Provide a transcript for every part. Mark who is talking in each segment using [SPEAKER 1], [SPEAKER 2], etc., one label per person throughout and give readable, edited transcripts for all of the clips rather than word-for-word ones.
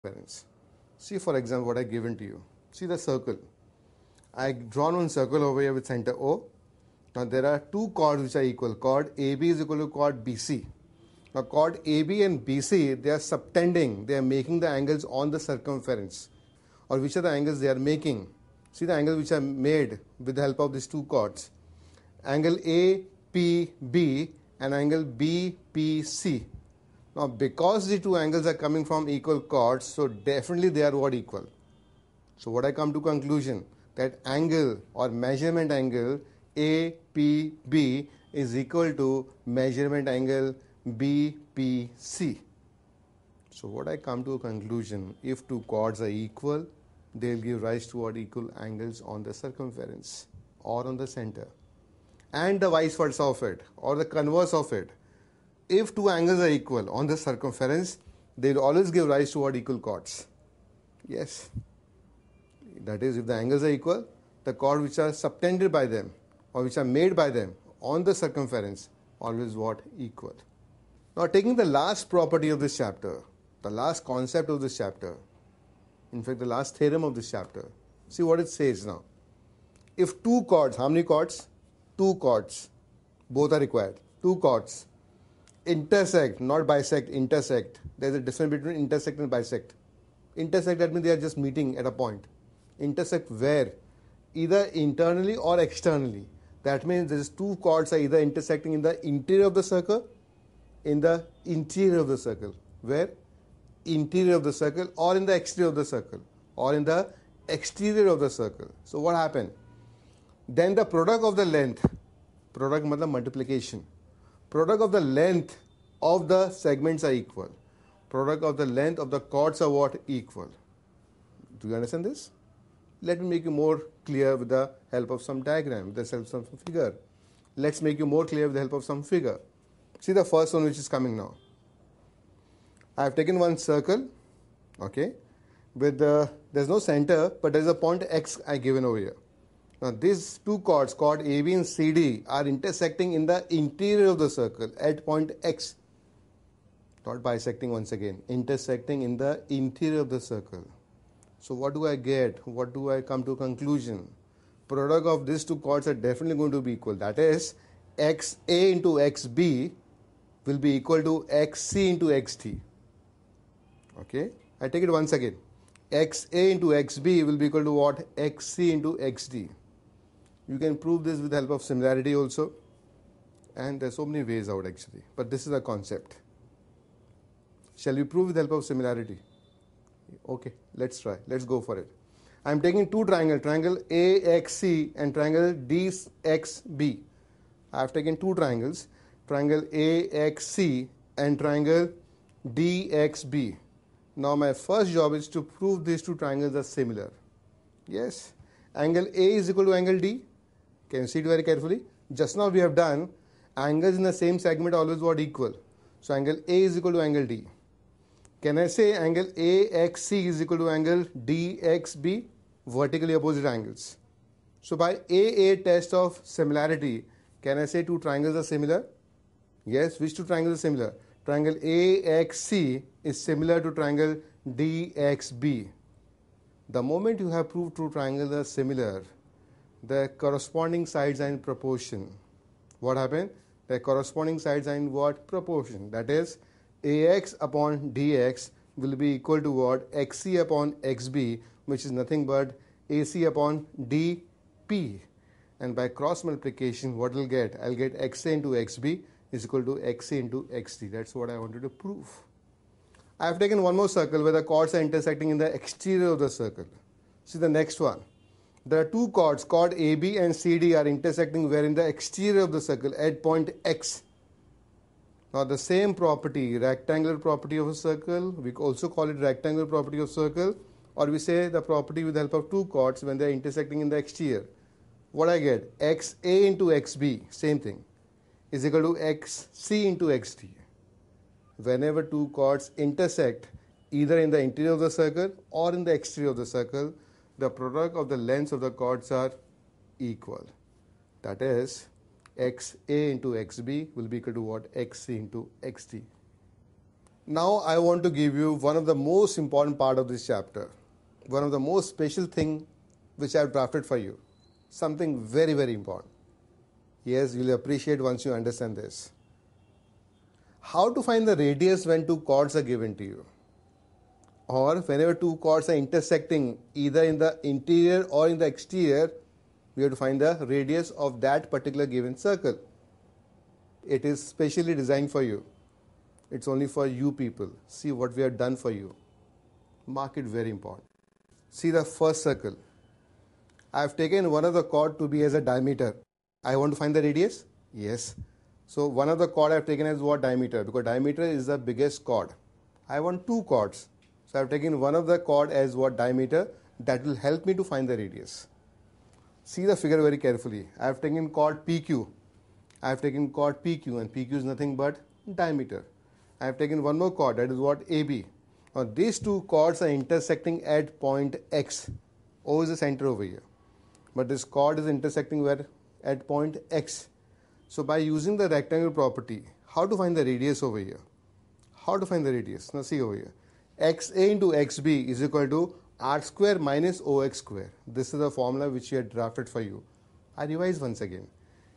[SPEAKER 1] circumference. See, for example, what I given to you. See the circle. I drawn one circle over here with center O. Now there are two chords which are equal. Chord AB is equal to chord BC. Now chord AB and BC, they are subtending. They are making the angles on the circumference. Or which are the angles they are making? See the angles which are made with the help of these two chords. Angle APB and angle BPC. Now because the two angles are coming from equal chords, so definitely they are what equal. So what I come to conclusion, that angle or measurement angle APB is equal to measurement angle BPC. So what I come to a conclusion, if two chords are equal, they'll give rise to what equal angles on the circumference or on the center. And the vice versa of it, or the converse of it. If two angles are equal on the circumference, they'll always give rise to what equal chords. Yes. That is, if the angles are equal, the chords which are subtended by them or which are made by them on the circumference always what equal. Now taking the last property of this chapter, the last concept of this chapter, in fact the last theorem of this chapter, see what it says now. If two chords, how many chords? Two chords, both are required. Two chords intersect, not bisect, intersect. There is a difference between intersect and bisect. Intersect, that means they are just meeting at a point. Intersect where? Either internally or externally. That means these two chords are either intersecting in the interior of the circle, in the interior of the circle. Where? Interior of the circle, or in the exterior of the circle, or in the exterior of the circle. So what happened? Then the product of the length, product means multiplication. Product of the length of the segments are equal. Product of the length of the chords are what? Equal. Do you understand this? Let me make you more clear with the help of some diagram, with the help of some figure. Let's make you more clear with the help of some figure. See the first one which is coming now. I have taken one circle, okay, with there's no center, but there's a point X I given over here. Now these two chords, chord AB and CD, are intersecting in the interior of the circle at point X. Not bisecting once again, intersecting in the interior of the circle. So what do I get? What do I come to a conclusion? Product of these two chords are definitely going to be equal. That is, XA into XB will be equal to XC into XD. Okay, I take it once again. XA into XB will be equal to what? XC into XD. You can prove this with the help of similarity also. And there's so many ways out actually. But this is a concept. Shall we prove with the help of similarity? Okay, let's try. Let's go for it. I'm taking two triangles, triangle AXC and triangle DXB. I have taken two triangles, triangle AXC and triangle DXB. Now my first job is to prove these two triangles are similar. Yes, angle A is equal to angle D. Can you see it very carefully? Just now we have done angles in the same segment always what equal. So angle A is equal to angle D. Can I say angle AXC is equal to angle DXB? Vertically opposite angles. So by AA test of similarity, can I say two triangles are similar? Yes, which two triangles are similar? Triangle AXC is similar to triangle DXB. The moment you have proved two triangles are similar, the corresponding sides are in proportion. What happened? The corresponding sides are in what? Proportion. That is, AX upon DX will be equal to what? XC upon XB, which is nothing but AC upon DP. And by cross multiplication, what will get? I'll get XA into XB is equal to XC into XD. That's what I wanted to prove. I have taken one more circle where the chords are intersecting in the exterior of the circle. See the next one. There are two chords, chord AB and CD are intersecting where? In the exterior of the circle at point X. Now the same property, rectangular property of a circle, we also call it rectangular property of circle, or we say the property with the help of two chords when they are intersecting in the exterior. What I get? XA into XB, same thing, is equal to XC into XD. Whenever two chords intersect either in the interior of the circle or in the exterior of the circle, the product of the lengths of the chords are equal. That is, XA into XB will be equal to what? XC into XD. Now I want to give you one of the most important part of this chapter, one of the most special thing which I have drafted for you, something very, very important. Yes, you'll appreciate once you understand this. How to find the radius when two chords are given to you, or whenever two chords are intersecting either in the interior or in the exterior, we have to find the radius of that particular given circle. It is specially designed for you. It's only for you people. See what we have done for you. Mark it very important. See the first circle. I have taken one of the chord to be as a diameter. I want to find the radius? Yes. So one of the chord I have taken as what? Diameter, because diameter is the biggest chord. I want two chords. So I have taken one of the chord as what? Diameter. That will help me to find the radius. See the figure very carefully. I have taken chord PQ. I have taken chord PQ, and PQ is nothing but diameter. I have taken one more chord, that is what? AB. Now these two chords are intersecting at point X. O is the center over here. But this chord is intersecting where? At point X. So by using the rectangle property, how to find the radius over here? How to find the radius? Now see over here. XA into XB is equal to R square minus OX square. This is the formula which we had drafted for you. I revise once again.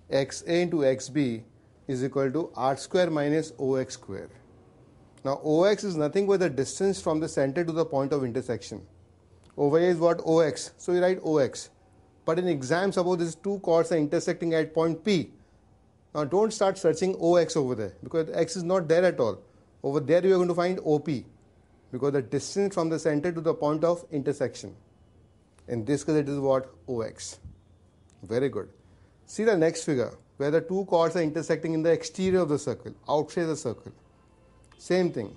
[SPEAKER 1] XA into XB is equal to R square minus OX square. Now OX is nothing but the distance from the center to the point of intersection. Over here is what? OX. So you write OX. But in exam, suppose these two chords are intersecting at point P. Now don't start searching OX over there, because X is not there at all. Over there you are going to find OP, because the distance from the center to the point of intersection. In this case it is what? OX. Very good. See the next figure, where the two chords are intersecting in the exterior of the circle, outside the circle. Same thing.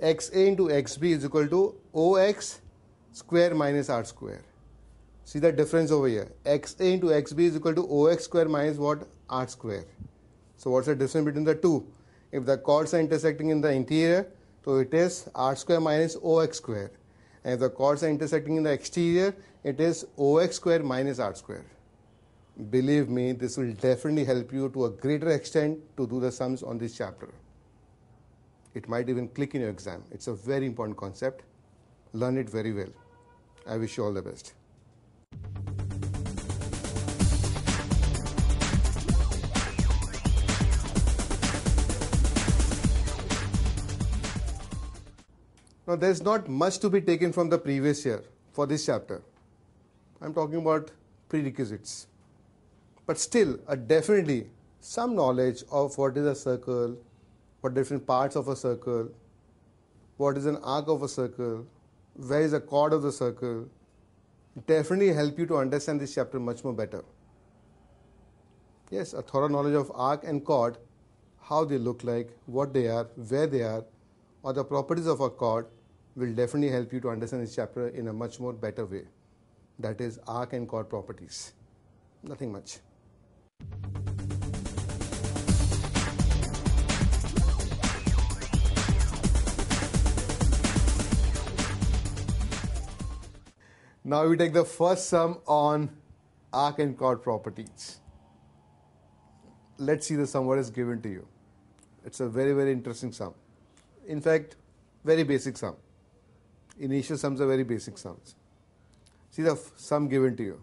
[SPEAKER 1] XA into XB is equal to OX square minus R square. See the difference over here. XA into XB is equal to OX square minus what? R square. So what's the difference between the two? If the chords are intersecting in the interior, so it is R square minus OX square. And if the chords are intersecting in the exterior, it is OX square minus R square. Believe me, this will definitely help you to a greater extent to do the sums on this chapter. It might even click in your exam. It's a very important concept. Learn it very well. I wish you all the best. Now there's not much to be taken from the previous year for this chapter. I'm talking about prerequisites. But still, definitely some knowledge of what is a circle, what different parts of a circle, what is an arc of a circle, where is the chord of the circle, definitely help you to understand this chapter much more better. Yes, a thorough knowledge of arc and chord, how they look like, what they are, where they are, or the properties of a chord will definitely help you to understand this chapter in a much more better way. That is arc and chord properties. Nothing much. Now we take the first sum on arc and chord properties. Let's see the sum what is given to you. It's a very, very interesting sum. In fact, very basic sum. Initial sums are very basic sums. See the sum given to you.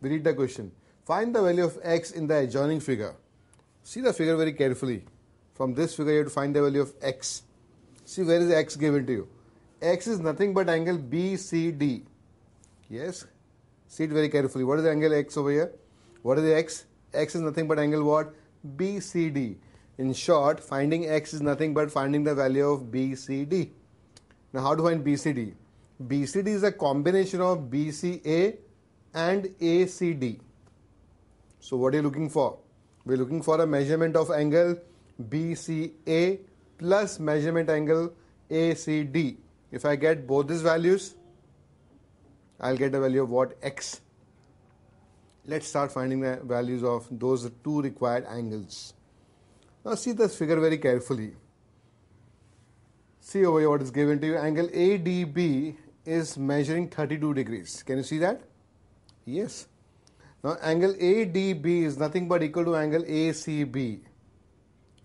[SPEAKER 1] We read the question. Find the value of x in the adjoining figure. See the figure very carefully. From this figure you have to find the value of x. See where is x given to you. X is nothing but angle BCD. Yes. See it very carefully. What is the angle x over here? What is the x? X is nothing but angle what? BCD. In short, finding x is nothing but finding the value of BCD. Now how to find BCD? BCD is a combination of BCA and ACD. So what are you looking for? We're looking for a measurement of angle BCA plus measurement angle ACD. If I get both these values, I'll get a value of what? X. Let's start finding the values of those two required angles. Now see this figure very carefully. See over here what is given to you. Angle ADB is measuring 32 degrees. Can you see that? Yes. Now angle ADB is nothing but equal to angle ACB.